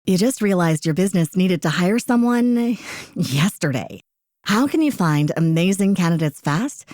You just realized your business needed to hire someone yesterday. How can you find amazing candidates fast?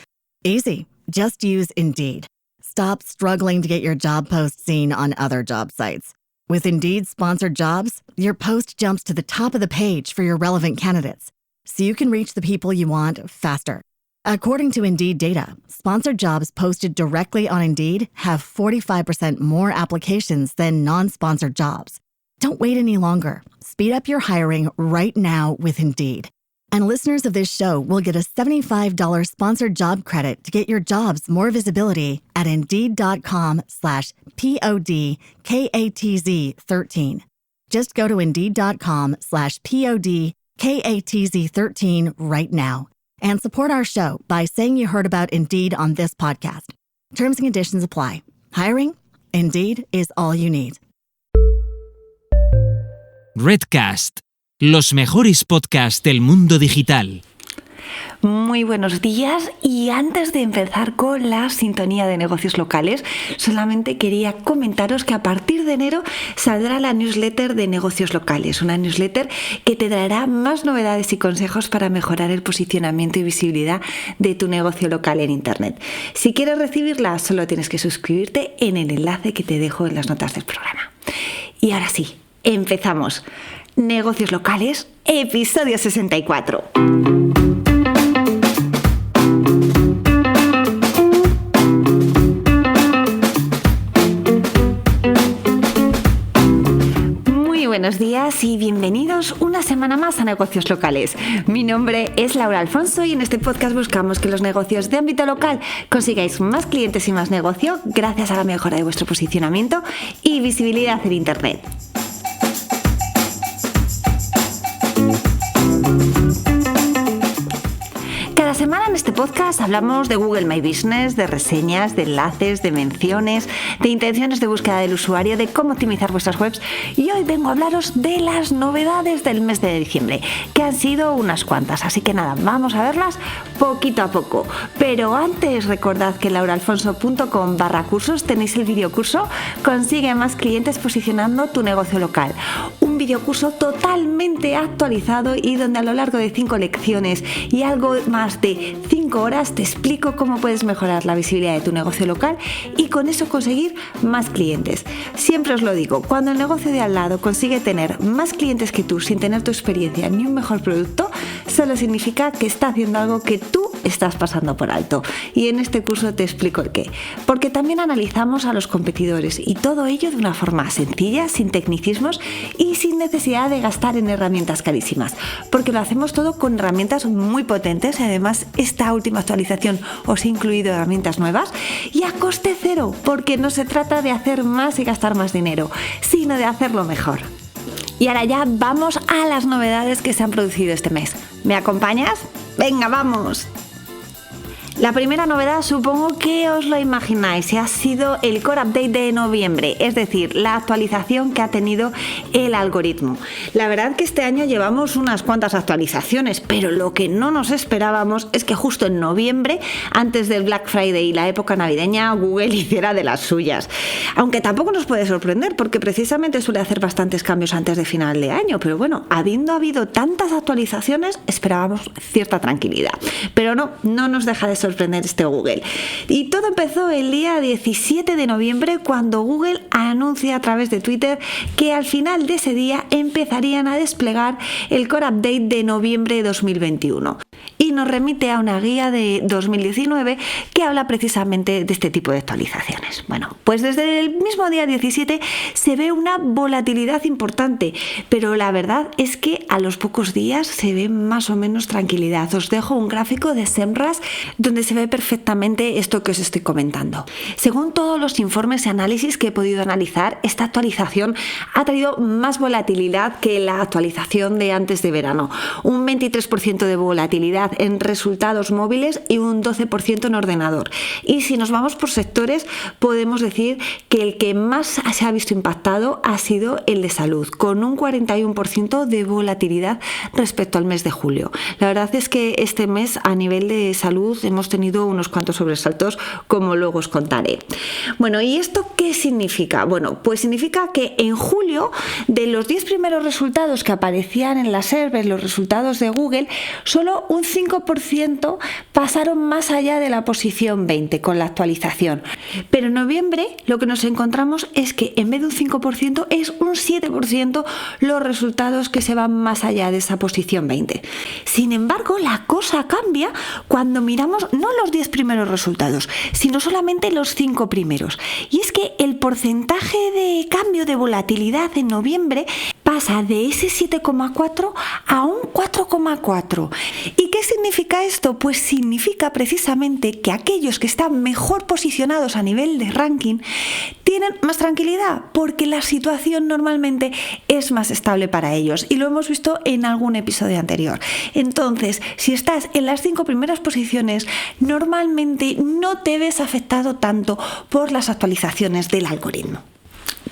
Easy. Just use Indeed. Stop struggling to get your job post seen on other job sites. With Indeed sponsored jobs, your post jumps to the top of the page for your relevant candidates, so you can reach the people you want faster. According to Indeed data, sponsored jobs posted directly on Indeed have 45% more applications than non-sponsored jobs. Don't wait any longer. Speed up your hiring right now with Indeed. And listeners of this show will get a $75 sponsored job credit to get your jobs more visibility at Indeed.com/PODKATZ13. Just go to Indeed.com/PODKATZ13 right now and support our show by saying you heard about Indeed on this podcast. Terms and conditions apply. Hiring? Indeed is all you need. Redcast, los mejores podcasts del mundo digital. Muy buenos días, y antes de empezar con la sintonía de negocios locales, solamente quería comentaros que a partir de enero saldrá la newsletter de negocios locales, una newsletter que te traerá más novedades y consejos para mejorar el posicionamiento y visibilidad de tu negocio local en Internet. Si quieres recibirla, solo tienes que suscribirte en el enlace que te dejo en las notas del programa. Y ahora sí, empezamos. Negocios locales, episodio 64. Buenos días y bienvenidos una semana más a Negocios Locales. Mi nombre es Laura Alfonso y en este podcast buscamos que los negocios de ámbito local consigáis más clientes y más negocio gracias a la mejora de vuestro posicionamiento y visibilidad en Internet. Cada semana en este podcast hablamos de Google My Business, de reseñas, de enlaces, de menciones, de intenciones de búsqueda del usuario, de cómo optimizar vuestras webs, y hoy vengo a hablaros de las novedades del mes de diciembre, que han sido unas cuantas, así que nada, vamos a verlas poquito a poco. Pero antes recordad que en lauraalfonso.com/cursos tenéis el videocurso Consigue más clientes posicionando tu negocio local. Un videocurso totalmente actualizado y donde a lo largo de 5 lecciones y algo más de 5 horas te explico cómo puedes mejorar la visibilidad de tu negocio local y con eso conseguir más clientes. Siempre os lo digo, cuando el negocio de al lado consigue tener más clientes que tú sin tener tu experiencia ni un mejor producto, solo significa que está haciendo algo que tú estás pasando por alto. Y en este curso te explico el qué. Porque también analizamos a los competidores y todo ello de una forma sencilla, sin tecnicismos y sin necesidad de gastar en herramientas carísimas. Porque lo hacemos todo con herramientas muy potentes. Además, esta última actualización os he incluido herramientas nuevas y a coste cero, porque no se trata de hacer más y gastar más dinero, sino de hacerlo mejor. Y ahora ya vamos a las novedades que se han producido este mes. ¿Me acompañas? ¡Venga, vamos! La primera novedad, supongo que os lo imagináis, ha sido el Core Update de noviembre, es decir, la actualización que ha tenido el algoritmo. La verdad que este año llevamos unas cuantas actualizaciones, pero lo que no nos esperábamos es que justo en noviembre, antes del Black Friday y la época navideña, Google hiciera de las suyas. Aunque tampoco nos puede sorprender, porque precisamente suele hacer bastantes cambios antes de final de año, pero bueno, habiendo habido tantas actualizaciones, esperábamos cierta tranquilidad. Pero no nos deja de sorprender este Google. Y todo empezó el día 17 de noviembre cuando Google anuncia a través de Twitter que al final de ese día empezarían a desplegar el Core Update de noviembre de 2021. Y nos remite a una guía de 2019 que habla precisamente de este tipo de actualizaciones. Bueno, pues desde el mismo día 17 se ve una volatilidad importante, pero la verdad es que a los pocos días se ve más o menos tranquilidad. Os dejo un gráfico de SEMrush donde se ve perfectamente esto que os estoy comentando. Según todos los informes y análisis que he podido analizar, esta actualización ha traído más volatilidad que la actualización de antes de verano. Un 23% de volatilidad volatilidad en resultados móviles y un 12% en ordenador. Y si nos vamos por sectores, podemos decir que el que más se ha visto impactado ha sido el de salud, con un 41% de volatilidad respecto al mes de julio. La verdad es que este mes a nivel de salud hemos tenido unos cuantos sobresaltos, como luego os contaré. Bueno, ¿y esto qué significa? Bueno, pues significa que en julio, de los 10 primeros resultados que aparecían en las SERPs, los resultados de Google, solo un 5% pasaron más allá de la posición 20 con la actualización. Pero en noviembre lo que nos encontramos es que en vez de un 5% es un 7% los resultados que se van más allá de esa posición 20. Sin embargo, la cosa cambia cuando miramos no los 10 primeros resultados, sino solamente los 5 primeros. Y es que el porcentaje de cambio de volatilidad en noviembre pasa de ese 7,4 a un 4,4. ¿Y qué significa esto? Pues significa precisamente que aquellos que están mejor posicionados a nivel de ranking tienen más tranquilidad, porque la situación normalmente es más estable para ellos, y lo hemos visto en algún episodio anterior. Entonces, si estás en las 5 primeras posiciones, normalmente no te ves afectado tanto por las actualizaciones del algoritmo.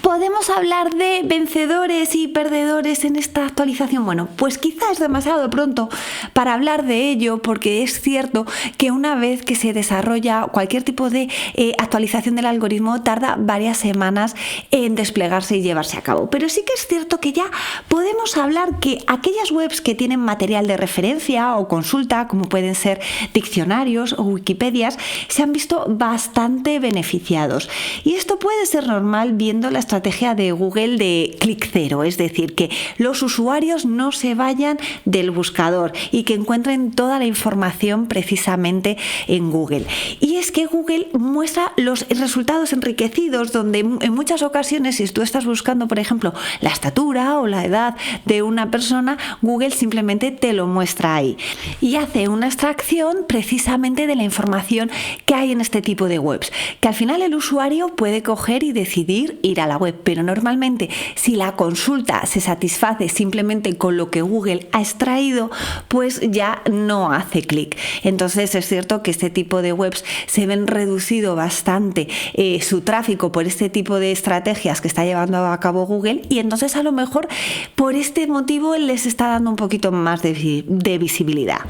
¿Podemos hablar de vencedores y perdedores en esta actualización? Bueno, pues quizás es demasiado pronto para hablar de ello, porque es cierto que una vez que se desarrolla cualquier tipo de actualización del algoritmo tarda varias semanas en desplegarse y llevarse a cabo. Pero sí que es cierto que ya podemos hablar que aquellas webs que tienen material de referencia o consulta, como pueden ser diccionarios o Wikipedias, se han visto bastante beneficiados. Y esto puede ser normal viendo la estrategia de Google de clic cero, es decir, que los usuarios no se vayan del buscador y que encuentren toda la información precisamente en Google. Y es que Google muestra los resultados enriquecidos, donde en muchas ocasiones, si tú estás buscando, por ejemplo, la estatura o la edad de una persona, Google simplemente te lo muestra ahí y hace una extracción precisamente de la información que hay en este tipo de webs, que al final el usuario puede coger y decidir ir a la web, pero normalmente si la consulta se satisface simplemente con lo que Google ha extraído, pues ya no hace clic. Entonces es cierto que este tipo de webs se ven reducido bastante su tráfico por este tipo de estrategias que está llevando a cabo Google, y entonces a lo mejor por este motivo les está dando un poquito más de visibilidad.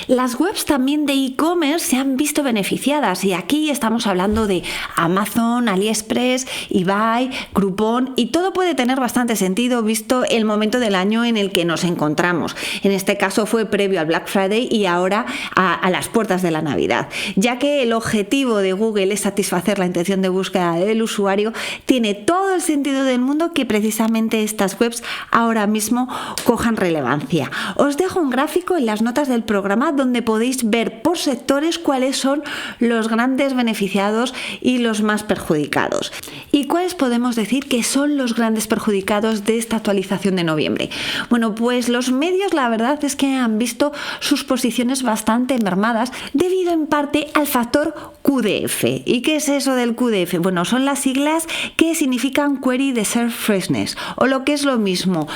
Las webs también de e-commerce se han visto beneficiadas, y aquí estamos hablando de Amazon, AliExpress, eBay, Groupon, y todo puede tener bastante sentido visto el momento del año en el que nos encontramos. En este caso fue previo al Black Friday y ahora a las puertas de la Navidad, ya que el objetivo de Google es satisfacer la intención de búsqueda del usuario. Tiene todo el sentido del mundo que precisamente estas webs ahora mismo cojan relevancia. Os dejo un gráfico en las notas del programa donde podéis ver por sectores cuáles son los grandes beneficiados y los más perjudicados. ¿Y cuáles podemos decir que son los grandes perjudicados de esta actualización de noviembre? Bueno, pues los medios, la verdad es que han visto sus posiciones bastante mermadas debido en parte al factor QDF. ¿Y qué es eso del QDF? Bueno, son las siglas que significan Query Desert Freshness, o lo que es lo mismo,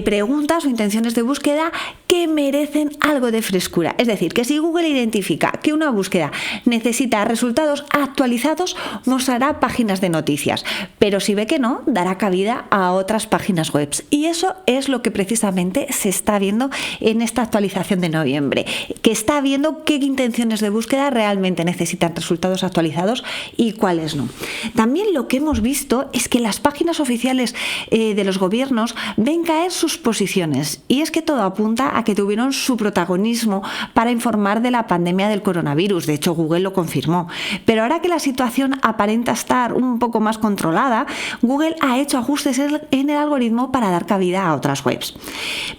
preguntas o intenciones de búsqueda que merecen algo de frescura. Es decir, que si Google identifica que una búsqueda necesita resultados actualizados, mostrará páginas de noticias, pero si ve que no, dará cabida a otras páginas web. Y eso es lo que precisamente se está viendo en esta actualización de noviembre, que está viendo qué intenciones de búsqueda realmente necesitan resultados actualizados y cuáles no. También lo que hemos visto es que las páginas oficiales de los gobiernos ven caer sus posiciones, y es que todo apunta a que tuvieron su protagonismo para informar de la pandemia del coronavirus. De hecho, Google lo confirmó. Pero ahora que la situación aparenta estar un poco más controlada, Google ha hecho ajustes en el algoritmo para dar cabida a otras webs.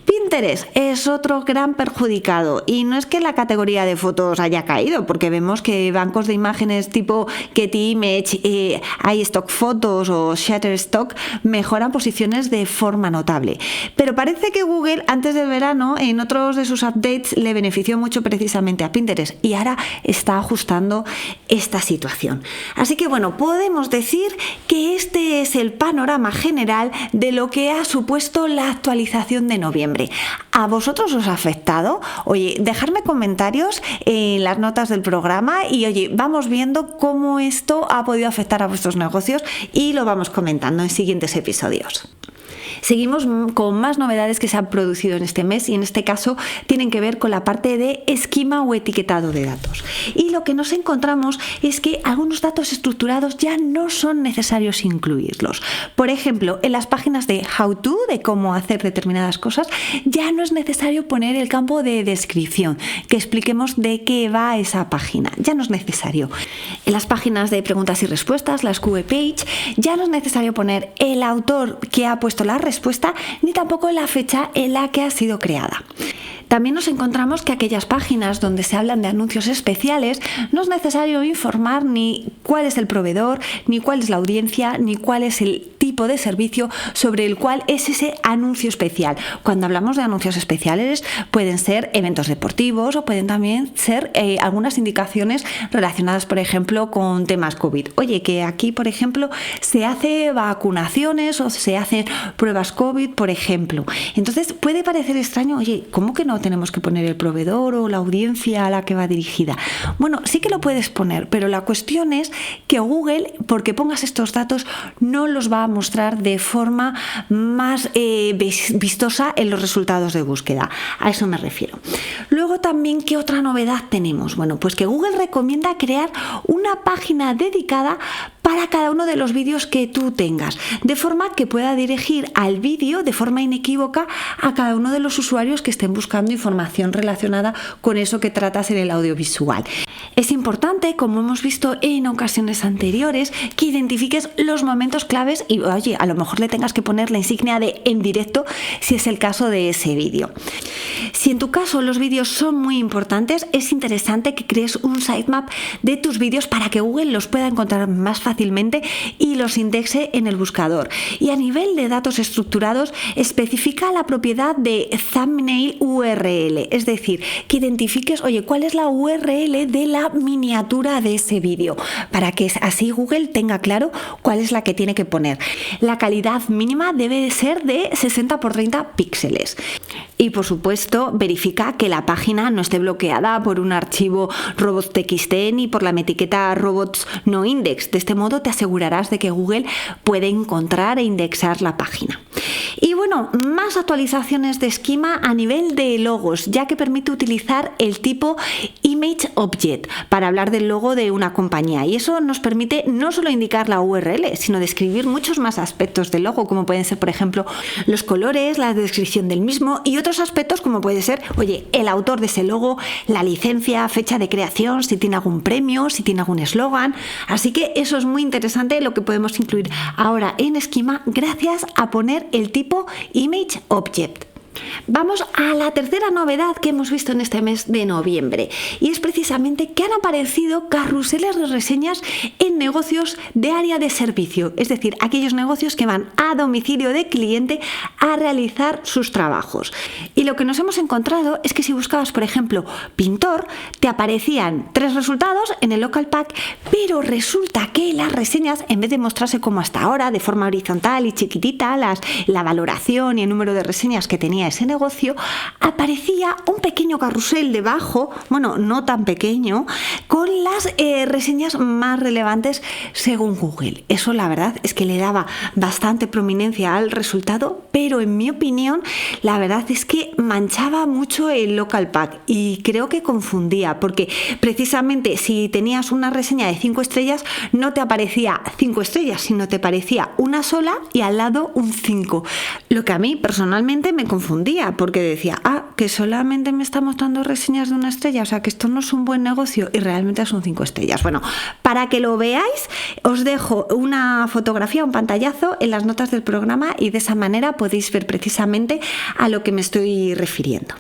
Pinterest es otro gran perjudicado, y no es que la categoría de fotos haya caído, porque vemos que bancos de imágenes tipo Getty Image, iStock Photos o Shutterstock mejoran posiciones de forma notable. Pero parece que Google antes del verano, en otros de sus updates le benefició mucho precisamente a Pinterest y ahora está ajustando esta situación. Así que bueno, podemos decir que este es el panorama general de lo que ha supuesto la actualización de noviembre. ¿A vosotros os ha afectado? Oye, dejadme comentarios en las notas del programa y oye, vamos viendo cómo esto ha podido afectar a vuestros negocios y lo vamos comentando en siguientes episodios. Seguimos con más novedades que se han producido en este mes y en este caso tienen que ver con la parte de esquema o etiquetado de datos. Y lo que nos encontramos es que algunos datos estructurados ya no son necesarios incluirlos. Por ejemplo, en las páginas de How To, de cómo hacer determinadas cosas, ya no es necesario poner el campo de descripción, que expliquemos de qué va esa página. Ya no es necesario. En las páginas de preguntas y respuestas, las QA Page, ya no es necesario poner el autor que ha puesto la respuesta ni tampoco la fecha en la que ha sido creada. También nos encontramos que aquellas páginas donde se hablan de anuncios especiales no es necesario informar ni cuál es el proveedor, ni cuál es la audiencia, ni cuál es el tipo de servicio sobre el cual es ese anuncio especial. Cuando hablamos de anuncios especiales pueden ser eventos deportivos o pueden también ser algunas indicaciones relacionadas, por ejemplo, con temas COVID. Oye, que aquí, por ejemplo, se hace vacunaciones o se hacen pruebas COVID, por ejemplo. Entonces puede parecer extraño, oye, ¿cómo que no tenemos que poner el proveedor o la audiencia a la que va dirigida? Bueno, sí que lo puedes poner, pero la cuestión es que Google, porque pongas estos datos, no los va a mostrar de forma más vistosa en los resultados de búsqueda. A eso me refiero. Luego también, ¿qué otra novedad tenemos? Bueno, pues que Google recomienda crear una página dedicada para cada uno de los vídeos que tú tengas, de forma que pueda dirigir al vídeo de forma inequívoca a cada uno de los usuarios que estén buscando información relacionada con eso que tratas en el audiovisual. Es importante, como hemos visto en ocasiones anteriores, que identifiques los momentos claves y, oye, a lo mejor le tengas que poner la insignia de en directo si es el caso de ese vídeo. Si en tu caso los vídeos son muy importantes, es interesante que crees un sitemap de tus vídeos para que Google los pueda encontrar más fácilmente y los indexe en el buscador. Y a nivel de datos estructurados, especifica la propiedad de thumbnail URL, es decir, que identifiques, oye, cuál es la URL de la miniatura de ese vídeo, para que así Google tenga claro cuál es la que tiene que poner. La calidad mínima debe de ser de 60 por 30 píxeles. Y por supuesto, verifica que la página no esté bloqueada por un archivo robots.txt ni por la etiqueta robots no index. De este modo te asegurarás de que Google puede encontrar e indexar la página. Y bueno, más actualizaciones de esquema a nivel de logos, ya que permite utilizar el tipo Image Object para hablar del logo de una compañía. Y eso nos permite no solo indicar la URL, sino describir muchos más aspectos del logo, como pueden ser, por ejemplo, los colores, la descripción del mismo y otros aspectos como puede ser, oye, el autor de ese logo, la licencia, fecha de creación, si tiene algún premio, si tiene algún eslogan. Así que eso es muy interesante lo que podemos incluir ahora en esquema gracias a poner el tipo Image Object. Vamos a la tercera novedad que hemos visto en este mes de noviembre y es precisamente que han aparecido carruseles de reseñas en negocios de área de servicio, es decir, aquellos negocios que van a domicilio de cliente a realizar sus trabajos. Y lo que nos hemos encontrado es que si buscabas, por ejemplo, pintor, te aparecían 3 resultados en el local pack, pero resulta que las reseñas, en vez de mostrarse como hasta ahora, de forma horizontal y chiquitita, la valoración y el número de reseñas que tenía ese negocio, aparecía un pequeño carrusel debajo, bueno, no tan pequeño, con las reseñas más relevantes según Google. Eso la verdad es que le daba bastante prominencia al resultado, pero en mi opinión la verdad es que manchaba mucho el local pack y creo que confundía, porque precisamente si tenías una reseña de 5 estrellas no te aparecía 5 estrellas, sino te aparecía una sola y al lado un 5, lo que a mí personalmente me confundía, porque decía, que solamente me está mostrando reseñas de 1 estrella, o sea que esto no es un buen negocio y realmente son 5 estrellas. Bueno, para que lo veáis, os dejo una fotografía, un pantallazo en las notas del programa y de esa manera podéis ver precisamente a lo que me estoy refiriendo.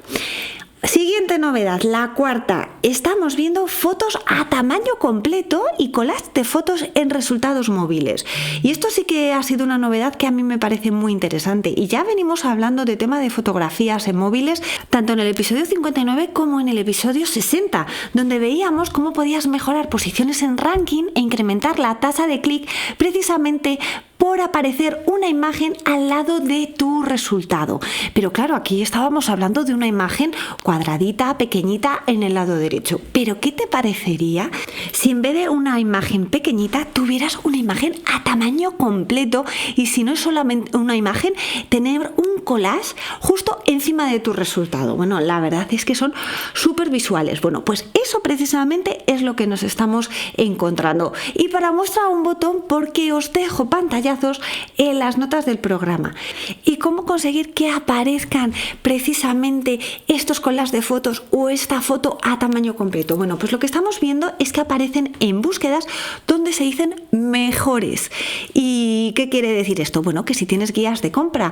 Siguiente novedad, la cuarta. Estamos viendo fotos a tamaño completo y collage de fotos en resultados móviles. Y esto sí que ha sido una novedad que a mí me parece muy interesante. Y ya venimos hablando de tema de fotografías en móviles, tanto en el episodio 59 como en el episodio 60, donde veíamos cómo podías mejorar posiciones en ranking e incrementar la tasa de clic precisamente por aparecer una imagen al lado de tu resultado. Pero claro, aquí estábamos hablando de una imagen cuadradita, pequeñita en el lado derecho. Pero ¿qué te parecería si en vez de una imagen pequeñita tuvieras una imagen a tamaño completo y si no es solamente una imagen, tener un collage justo encima de tu resultado? Bueno, la verdad es que son súper visuales. Bueno, pues eso precisamente es lo que nos estamos encontrando. Y para muestra un botón, porque os dejo pantallazos en las notas del programa. ¿Y cómo conseguir que aparezcan precisamente estos collages de fotos o esta foto a tamaño completo? Bueno, pues lo que estamos viendo es que aparecen en búsquedas donde se dicen mejores. ¿Y qué quiere decir esto? Bueno, que si tienes guías de compra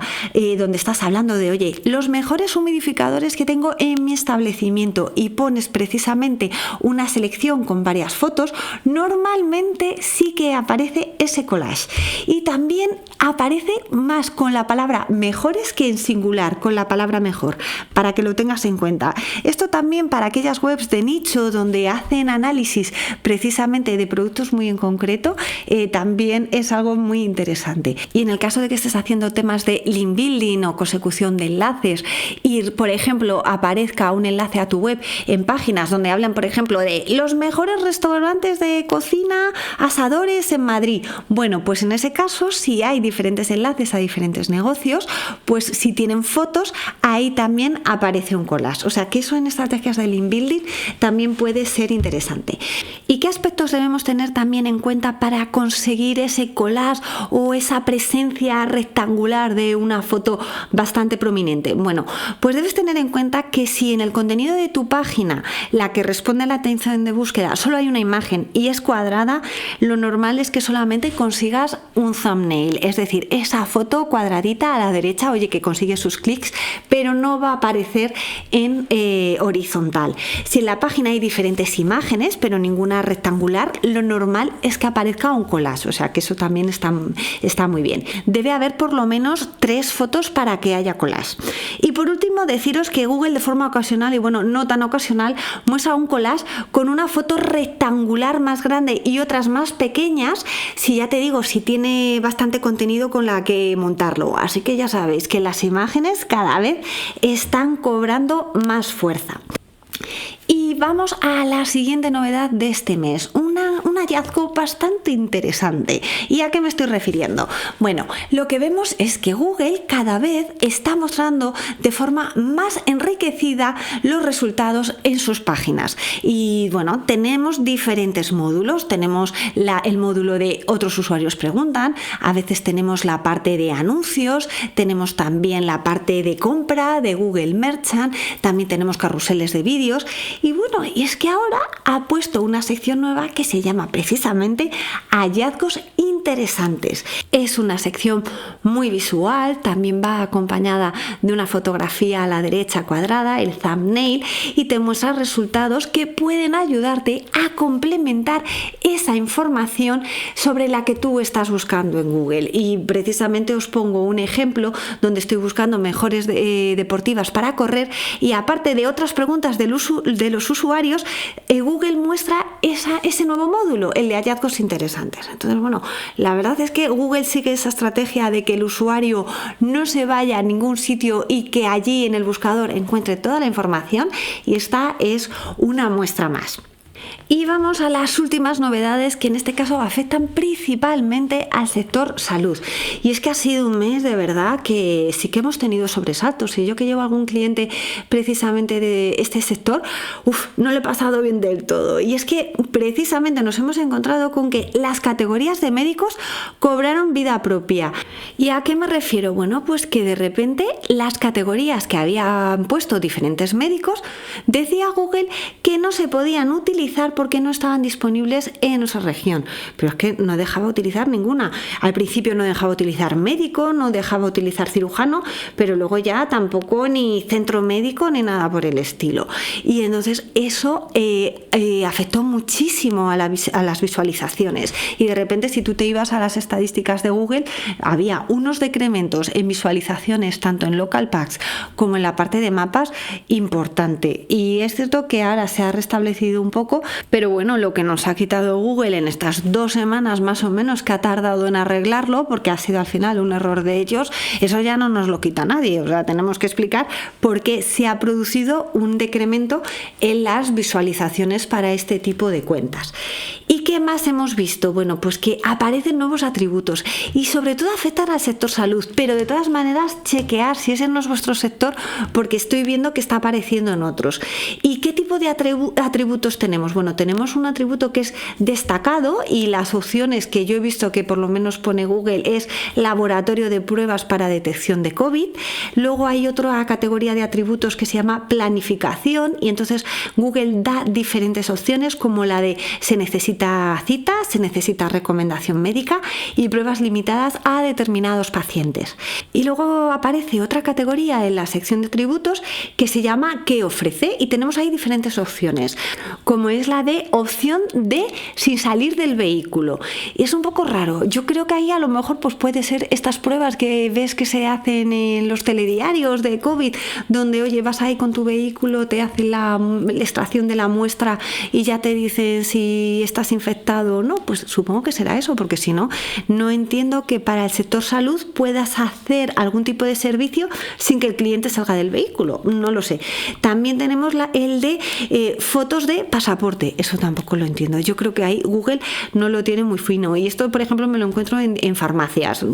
donde estás hablando de, oye, los mejores humidificadores que tengo en mi establecimiento, y pones precisamente una selección con varias fotos, normalmente sí que aparece ese collage. Y también aparece más con la palabra mejores que en singular, con la palabra mejor, para que lo tengas en cuenta. Esto también para aquellas webs de nicho donde hacen análisis precisamente de productos muy en concreto, también es algo muy interesante. Y en el caso de que estés haciendo temas de link building o consecución de enlaces y, por ejemplo, aparezca un enlace a tu web en páginas donde hablan, por ejemplo, de los mejores restaurantes de cocina, asadores en Madrid. Bueno, pues en ese caso, si hay diferentes enlaces a diferentes negocios, pues si tienen fotos, ahí también aparece un collage. O sea que eso en estrategias de link building también puede ser interesante. ¿Y qué aspectos debemos tener también en cuenta para conseguir ese collage o esa presencia rectangular de una foto bastante prominente? Bueno, pues debes tener en cuenta que si en el contenido de tu página, la que responde a la atención de búsqueda, solo hay una imagen y es cuadrada, lo normal es que solamente consigas un thumbnail, es decir, esa foto cuadradita a la derecha, oye, que consigue sus clics, pero no va a aparecer en horizontal. Si en la página hay diferentes imágenes, pero ninguna rectangular, lo normal es que aparezca un collage, o sea que eso también está muy bien. Debe haber por lo menos 3 fotos para que haya collage. Y por último, deciros que Google de forma ocasional, y bueno, no tan ocasional, muestra un collage con una foto rectangular más grande y otras más pequeñas, si ya te digo, si tiene bastante contenido con la que montarlo. Así que ya sabéis que las imágenes cada vez están cobrando más fuerza. Y vamos a la siguiente novedad de este mes, un hallazgo bastante interesante. ¿Y a qué me estoy refiriendo? Bueno, lo que vemos es que Google cada vez está mostrando de forma más enriquecida los resultados en sus páginas. Y bueno, tenemos diferentes módulos. Tenemos el módulo de otros usuarios preguntan, a veces tenemos la parte de anuncios, tenemos también la parte de compra de Google Merchant, también tenemos carruseles de vídeos. Y bueno, y es que ahora ha puesto una sección nueva que se llama precisamente hallazgos interesantes. Es una sección muy visual, también va acompañada de una fotografía a la derecha cuadrada, el thumbnail, y te muestra resultados que pueden ayudarte a complementar esa información sobre la que tú estás buscando en Google. Y precisamente os pongo un ejemplo donde estoy buscando mejores deportivas para correr, y aparte de otras preguntas de los usuarios, Google muestra ese nuevo módulo, el de hallazgos interesantes. Entonces, bueno, la verdad es que Google sigue esa estrategia de que el usuario no se vaya a ningún sitio y que allí en el buscador encuentre toda la información, y esta es una muestra más. Y vamos a las últimas novedades que en este caso afectan principalmente al sector salud. Y es que ha sido un mes de verdad que sí que hemos tenido sobresaltos. Y yo que llevo algún cliente precisamente de este sector, no lo he pasado bien del todo. Y es que precisamente nos hemos encontrado con que las categorías de médicos cobraron vida propia. ¿Y a qué me refiero? Bueno, pues que de repente las categorías que habían puesto diferentes médicos, decía Google que no se podían utilizar utilizar porque no estaban disponibles en nuestra región. Pero es que no dejaba utilizar ninguna. Al principio no dejaba utilizar médico, no dejaba utilizar cirujano, pero luego ya tampoco ni centro médico ni nada por el estilo. Y entonces eso afectó muchísimo a las visualizaciones. Y de repente, si tú te ibas a las estadísticas de Google, había unos decrementos en visualizaciones tanto en local packs como en la parte de mapas importante. Y es cierto que ahora se ha restablecido un poco, pero bueno, lo que nos ha quitado Google en estas 2 semanas más o menos que ha tardado en arreglarlo, porque ha sido al final un error de ellos, eso ya no nos lo quita nadie. O sea, tenemos que explicar por qué se ha producido un decremento en las visualizaciones para este tipo de cuentas. ¿Y qué más hemos visto? Bueno, pues que aparecen nuevos atributos y sobre todo afectan al sector salud, pero de todas maneras chequear si ese no es vuestro sector, porque estoy viendo que está apareciendo en otros. ¿Y qué tipo de atributos tenemos? Bueno, tenemos un atributo que es destacado y las opciones que yo he visto que por lo menos pone Google es laboratorio de pruebas para detección de COVID. Luego hay otra categoría de atributos que se llama planificación y entonces Google da diferentes opciones como la de se necesita cita, se necesita recomendación médica y pruebas limitadas a determinados pacientes. Y luego aparece otra categoría en la sección de atributos que se llama ¿qué ofrece? Y tenemos ahí diferentes opciones, como es la de opción de sin salir del vehículo. Y es un poco raro. Yo creo que ahí a lo mejor pues puede ser estas pruebas que ves que se hacen en los telediarios de COVID, donde oye, vas ahí con tu vehículo, te hacen la extracción de la muestra y ya te dicen si estás infectado o no. Pues supongo que será eso, porque si no, no entiendo que para el sector salud puedas hacer algún tipo de servicio sin que el cliente salga del vehículo. No lo sé. También tenemos el de fotos de pasaporte. Eso tampoco lo entiendo. Yo creo que ahí Google no lo tiene muy fino. Y esto, por ejemplo, me lo encuentro en farmacias.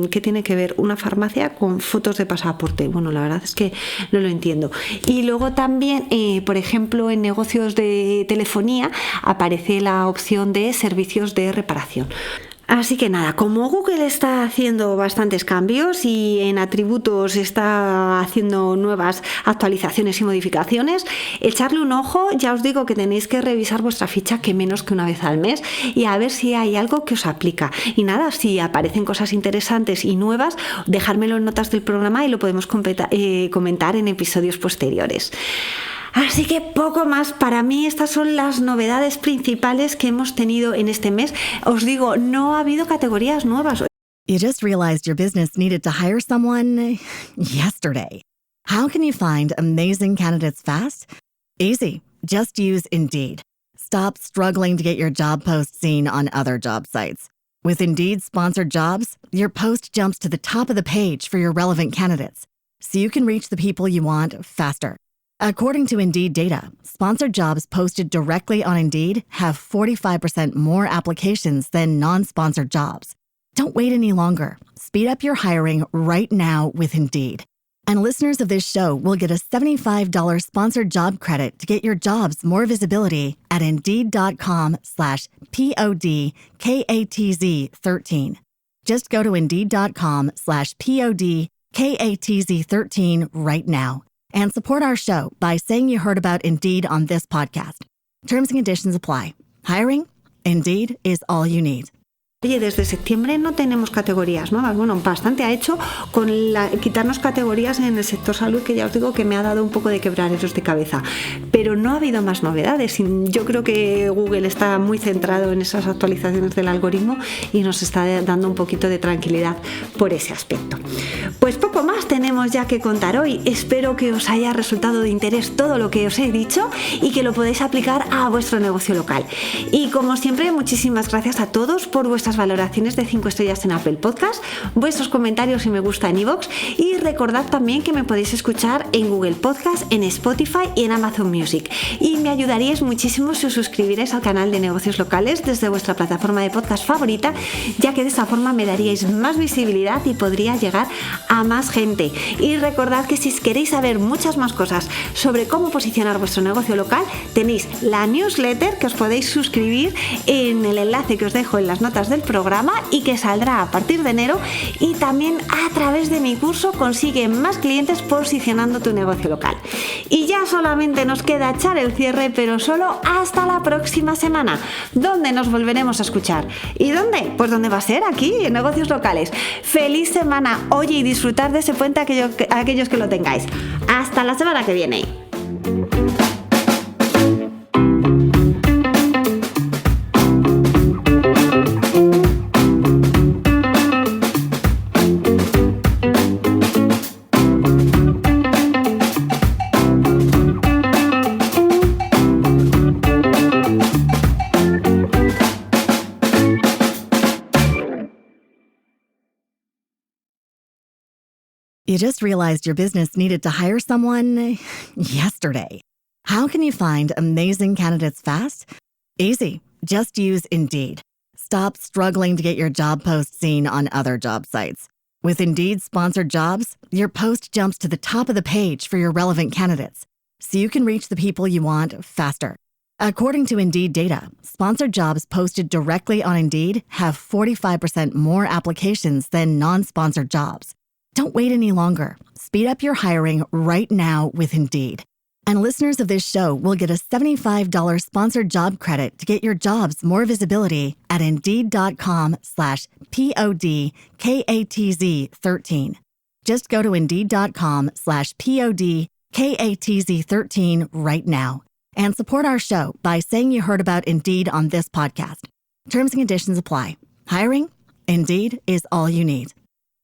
¿Qué tiene que ver una farmacia con fotos de pasaporte? Bueno, la verdad es que no lo entiendo. Y luego también, por ejemplo, en negocios de telefonía aparece la opción de servicios de reparación. Así que nada, como Google está haciendo bastantes cambios y en atributos está haciendo nuevas actualizaciones y modificaciones, echarle un ojo. Ya os digo que tenéis que revisar vuestra ficha que menos que una vez al mes y a ver si hay algo que os aplica. Y nada, si aparecen cosas interesantes y nuevas, dejármelo en notas del programa y lo podemos comentar en episodios posteriores. Así que poco más. Para mí estas son las novedades principales que hemos tenido en este mes. Os digo, no ha habido categorías nuevas. You just realized your business needed to hire someone yesterday. How can you find amazing candidates fast? Easy. Just use Indeed. Stop struggling to get your job post seen on other job sites. With Indeed sponsored jobs, your post jumps to the top of the page for your relevant candidates, so you can reach the people you want faster. According to Indeed data, sponsored jobs posted directly on Indeed have 45% more applications than non-sponsored jobs. Don't wait any longer. Speed up your hiring right now with Indeed. And listeners of this show will get a $75 sponsored job credit to get your jobs more visibility at Indeed.com/PODKATZ13. Just go to Indeed.com/PODKATZ13 right now. And support our show by saying you heard about Indeed on this podcast. Terms and conditions apply. Hiring? Indeed is all you need. Oye, desde septiembre no tenemos categorías nuevas. Bueno, bastante ha hecho con quitarnos categorías en el sector salud, que ya os digo que me ha dado un poco de quebraderos de cabeza. Pero no ha habido más novedades. Yo creo que Google está muy centrado en esas actualizaciones del algoritmo y nos está dando un poquito de tranquilidad por ese aspecto. Pues poco más tenemos ya que contar hoy. Espero que os haya resultado de interés todo lo que os he dicho y que lo podáis aplicar a vuestro negocio local. Y como siempre, muchísimas gracias a todos por vuestras valoraciones de 5 estrellas en Apple Podcast, vuestros comentarios y me gusta en iVoox, y recordad también que me podéis escuchar en Google Podcast, en Spotify y en Amazon Music. Y me ayudaríais muchísimo si os suscribierais al canal de negocios locales desde vuestra plataforma de podcast favorita, ya que de esa forma me daríais más visibilidad y podría llegar a más gente. Y recordad que si queréis saber muchas más cosas sobre cómo posicionar vuestro negocio local, tenéis la newsletter que os podéis suscribir en el enlace que os dejo en las notas del del programa y que saldrá a partir de enero, y también a través de mi curso Consigue más clientes posicionando tu negocio local. Y ya solamente nos queda echar el cierre, pero solo hasta la próxima semana, donde nos volveremos a escuchar. ¿Y dónde? Pues ¿dónde va a ser? Aquí, en Negocios Locales. ¡Feliz semana! Oye, y disfrutad de ese puente aquellos que lo tengáis. Hasta la semana que viene. You just realized your business needed to hire someone yesterday. How can you find amazing candidates fast? Easy. Just use Indeed. Stop struggling to get your job post seen on other job sites. With Indeed sponsored jobs, your post jumps to the top of the page for your relevant candidates, so you can reach the people you want faster. According to Indeed data, sponsored jobs posted directly on Indeed have 45% more applications than non-sponsored jobs. Don't wait any longer. Speed up your hiring right now with Indeed. And listeners of this show will get a $75 sponsored job credit to get your jobs more visibility at Indeed.com/PODKATZ13. Just go to Indeed.com/PODKATZ13 right now and support our show by saying you heard about Indeed on this podcast. Terms and conditions apply. Hiring? Indeed is all you need.